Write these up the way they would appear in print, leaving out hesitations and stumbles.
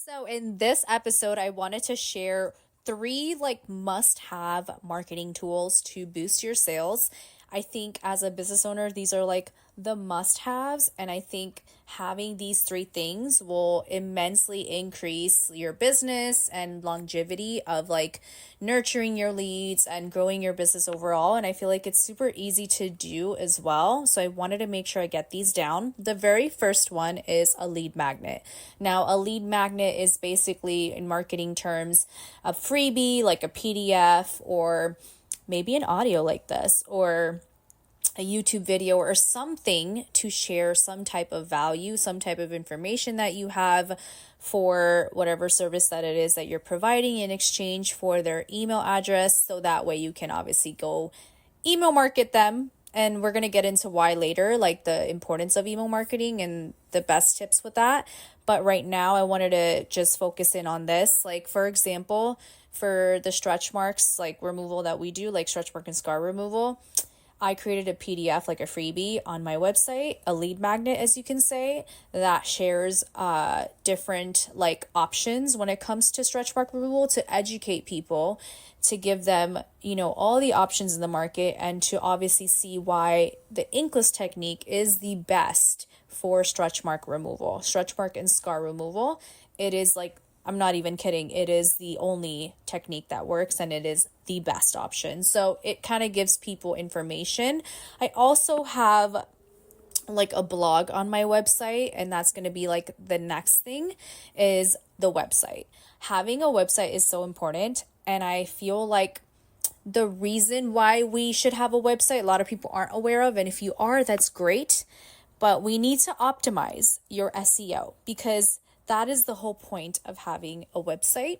So in this episode, I wanted to share three must-have marketing tools to boost your sales. I think as a business owner, these are the must-haves, and I think having these three things will immensely increase your business and longevity of nurturing your leads and growing your business overall. And I feel like it's super easy to do as well. So I wanted to make sure I get these down. The very first one is a lead magnet. Now, a lead magnet is basically, in marketing terms, a freebie like a PDF or maybe an audio like this, or a YouTube video or something to share some type of value, some type of information that you have for whatever service that it is that you're providing in exchange for their email address. So that way you can obviously go email market them. And we're going to get into why later, like the importance of email marketing and the best tips with that. But right now I wanted to just focus in on this. Like, for example, for the stretch marks, like removal that we do, like stretch mark and scar removal, I created a PDF, like a freebie on my website, a lead magnet, as you can say, that shares different options when it comes to stretch mark removal to educate people, to give them, all the options in the market, and to obviously see why the inkless technique is the best for stretch mark removal, stretch mark and scar removal. It is I'm not even kidding. It is the only technique that works, and it is the best option. So it kind of gives people information. I also have a blog on my website, and that's going to be the next thing is the website. Having a website is so important, and I feel like the reason why we should have a website, a lot of people aren't aware of, and if you are, that's great, but we need to optimize your SEO because that is the whole point of having a website.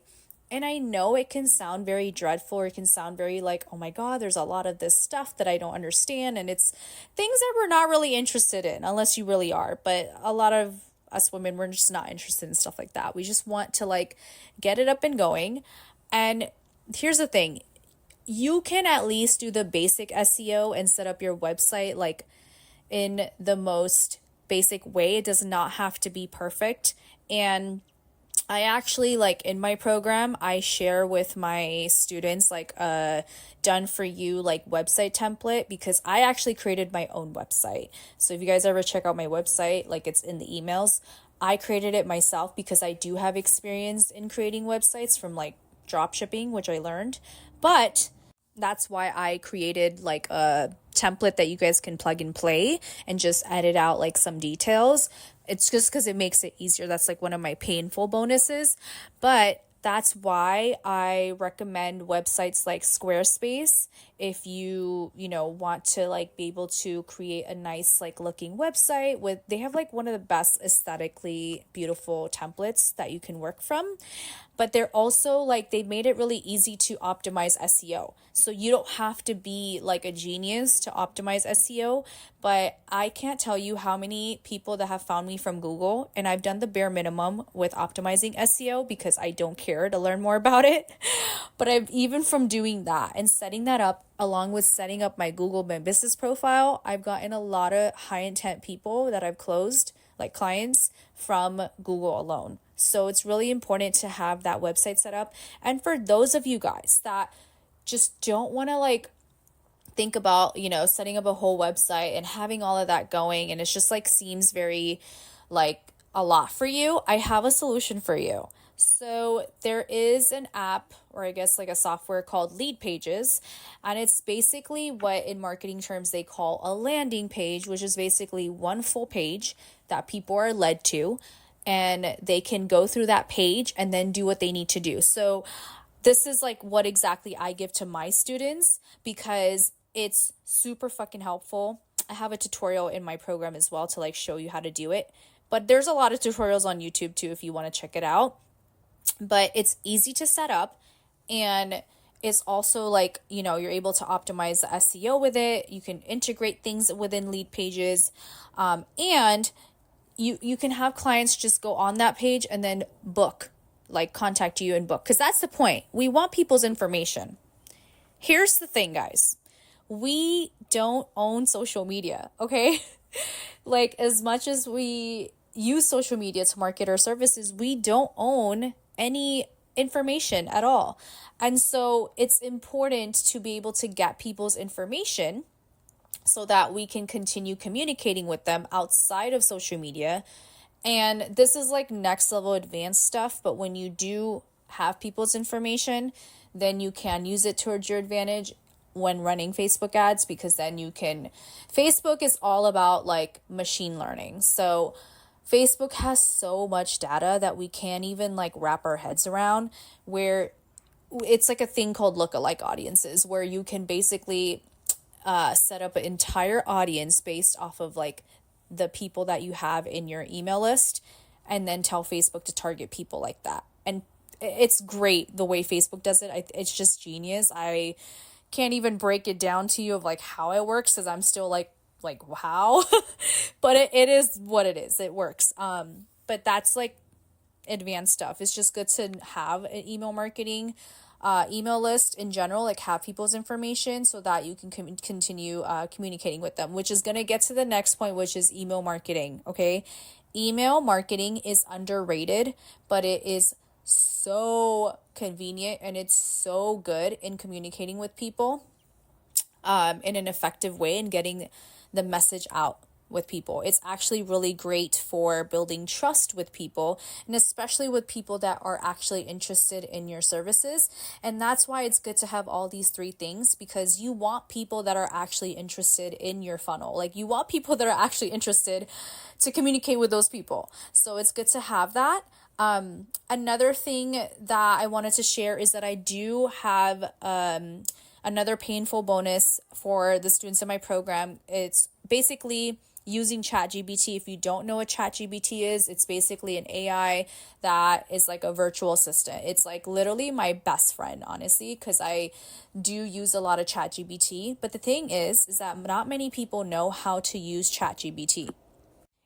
And I know it can sound very dreadful, or it can sound very oh my God, there's a lot of this stuff that I don't understand. And it's things that we're not really interested in, unless you really are. But a lot of us women, we're just not interested in stuff like that. We just want to get it up and going. And here's the thing, you can at least do the basic SEO and set up your website in the most basic way. It does not have to be perfect. And I actually in my program, I share with my students a done for you website template, because I actually created my own website. So if you guys ever check out my website, it's in the emails, I created it myself because I do have experience in creating websites from drop shipping, which I learned. But that's why I created a template that you guys can plug and play and just edit out some details. It's just because it makes it easier. That's one of my painful bonuses. But that's why I recommend websites like Squarespace. If you, want to be able to create a nice looking website with, they have one of the best aesthetically beautiful templates that you can work from. But they're also they made it really easy to optimize SEO. So you don't have to be a genius to optimize SEO. But I can't tell you how many people that have found me from Google, and I've done the bare minimum with optimizing SEO because I don't care to learn more about it. But I've even from doing that and setting that up, along with setting up my Google My Business profile, I've gotten a lot of high intent people that I've closed, clients, from Google alone. So it's really important to have that website set up. And for those of you guys that just don't want to think about, setting up a whole website and having all of that going, and it's just seems very a lot for you, I have a solution for you. So there is an app, or I guess a software called Lead Pages, and it's basically what in marketing terms they call a landing page, which is basically one full page that people are led to, and they can go through that page and then do what they need to do. So this is what exactly I give to my students because it's super fucking helpful. I have a tutorial in my program as well to show you how to do it. But there's a lot of tutorials on YouTube too if you want to check it out. But it's easy to set up, and it's also you're able to optimize the SEO with it. You can integrate things within Lead Pages, and you can have clients just go on that page and then book, contact you and book, because that's the point. We want people's information. Here's the thing, guys. We don't own social media, okay? As much as we use social media to market our services, we don't own any information at all. And so it's important to be able to get people's information so that we can continue communicating with them outside of social media. And this is like next level advanced stuff, but when you do have people's information, then you can use it towards your advantage when running Facebook ads, because then Facebook is all about like machine learning. So Facebook has so much data that we can't even like wrap our heads around, where it's like a thing called lookalike audiences, where you can basically set up an entire audience based off of like the people that you have in your email list, and then tell Facebook to target people like that. And it's great the way Facebook does it. It's just genius. I can't even break it down to you of like how it works, because I'm still like wow. But it is what it is. It works. But that's like advanced stuff. It's just good to have an email marketing email list in general, like have people's information so that you can continue communicating with them, which is going to get to the next point, which is email marketing. Okay. Email marketing is underrated, but it is so convenient and it's so good in communicating with people in an effective way and getting the message out with people. It's actually really great for building trust with people, and especially with people that are actually interested in your services. And that's why it's good to have all these three things, because you want people that are actually interested in your funnel. Like you want people that are actually interested to communicate with those people. So it's good to have that. Another thing that I wanted to share is that I do have another painful bonus for the students in my program. It's basically using ChatGPT. If you don't know what ChatGPT is, it's basically an AI that is like a virtual assistant. It's like literally my best friend, honestly, because I do use a lot of ChatGPT. But the thing is that not many people know how to use ChatGPT.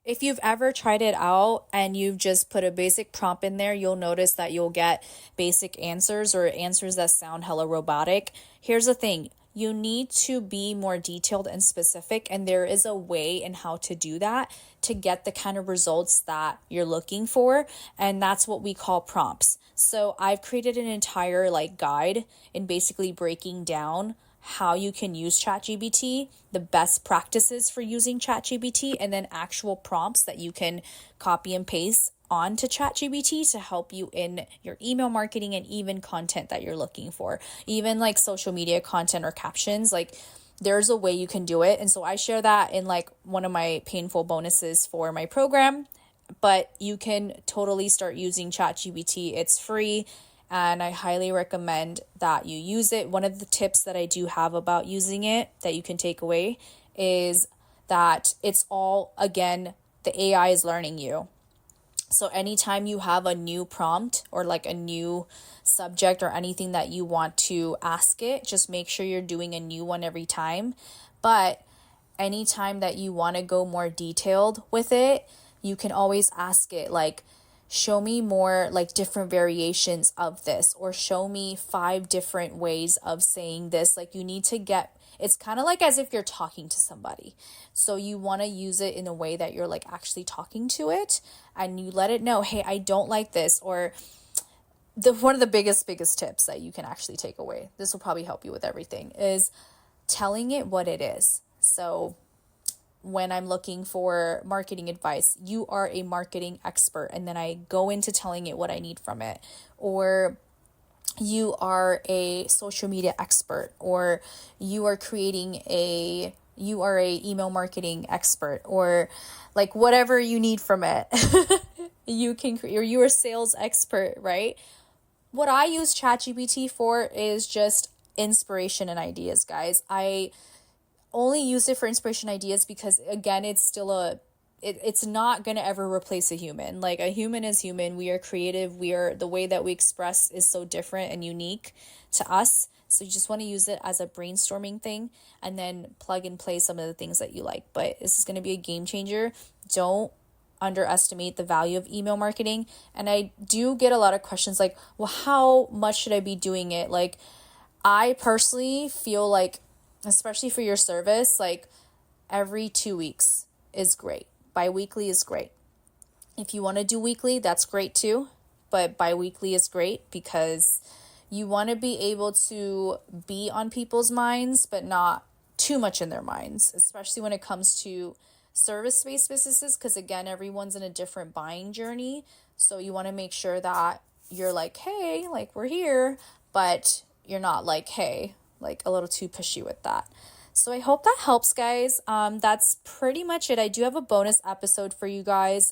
If you've ever tried it out and you've just put a basic prompt in there, you'll notice that you'll get basic answers or answers that sound hella robotic. Here's the thing. You need to be more detailed and specific, and there is a way in how to do that to get the kind of results that you're looking for, and that's what we call prompts. So I've created an entire like guide in basically breaking down how you can use ChatGPT, the best practices for using ChatGPT, and then actual prompts that you can copy and paste onto ChatGPT to help you in your email marketing and even content that you're looking for, even like social media content or captions. Like there's a way you can do it. And so I share that in like one of my painful bonuses for my program, but you can totally start using ChatGPT. It's free, and I highly recommend that you use it. One of the tips that I do have about using it that you can take away is that it's all, again, the AI is learning you. So anytime you have a new prompt or like a new subject or anything that you want to ask it, just make sure you're doing a new one every time. But anytime that you want to go more detailed with it, you can always ask it like, show me more like different variations of this, or show me 5 different ways of saying this. Like you need to get, it's kind of like as if you're talking to somebody. So you want to use it in a way that you're like actually talking to it, and you let it know, hey, I don't like this. Or one of the biggest tips that you can actually take away, this will probably help you with everything, is telling it what it is. So when I'm looking for marketing advice, you are a marketing expert, and then I go into telling it what I need from it. Or you are a social media expert, or you are you are a email marketing expert, or like whatever you need from it. You can create, or you're a sales expert, right? What I use ChatGPT for is just inspiration and ideas, guys. I only use it for inspiration ideas because, again, it's still it's not going to ever replace a human. Like a human is human. We are creative. The way that we express is so different and unique to us. So you just want to use it as a brainstorming thing and then plug and play some of the things that you like. But this is going to be a game changer. Don't underestimate the value of email marketing. And I do get a lot of questions like, well, how much should I be doing it? Like, I personally feel like, especially for your service, like every 2 weeks is great. Bi-weekly is great. If you want to do weekly, that's great too. But bi-weekly is great because you want to be able to be on people's minds, but not too much in their minds, especially when it comes to service-based businesses, because again, everyone's in a different buying journey. So you want to make sure that you're like, hey, like we're here, but you're not like, hey, like a little too pushy with that. So I hope that helps, guys. That's pretty much it. I do have a bonus episode for you guys.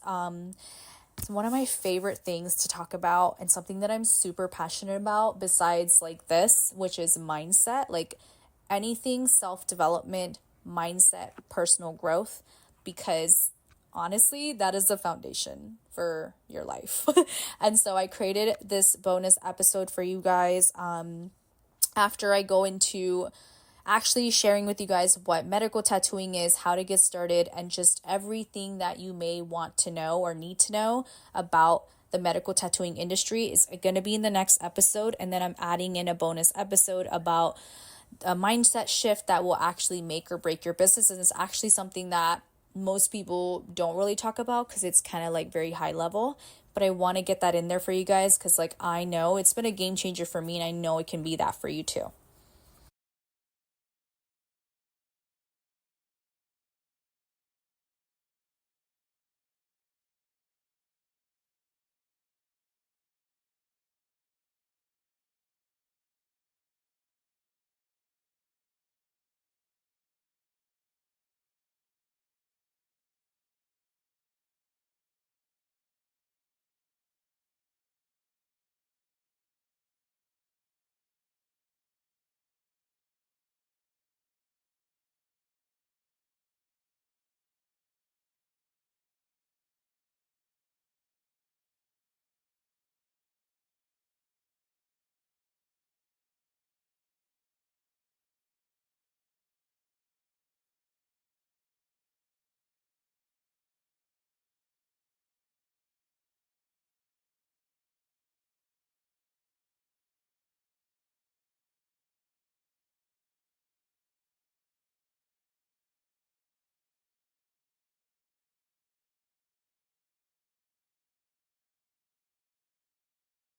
It's one of my favorite things to talk about and something that I'm super passionate about besides like this, which is mindset, like anything self-development, mindset, personal growth, because honestly, that is the foundation for your life. And so I created this bonus episode for you guys after I go into actually sharing with you guys what medical tattooing is, how to get started, and just everything that you may want to know or need to know about the medical tattooing industry is going to be in the next episode. And then I'm adding in a bonus episode about a mindset shift that will actually make or break your business. And it's actually something that most people don't really talk about because it's kind of like very high level. But I want to get that in there for you guys because like I know it's been a game changer for me and I know it can be that for you too.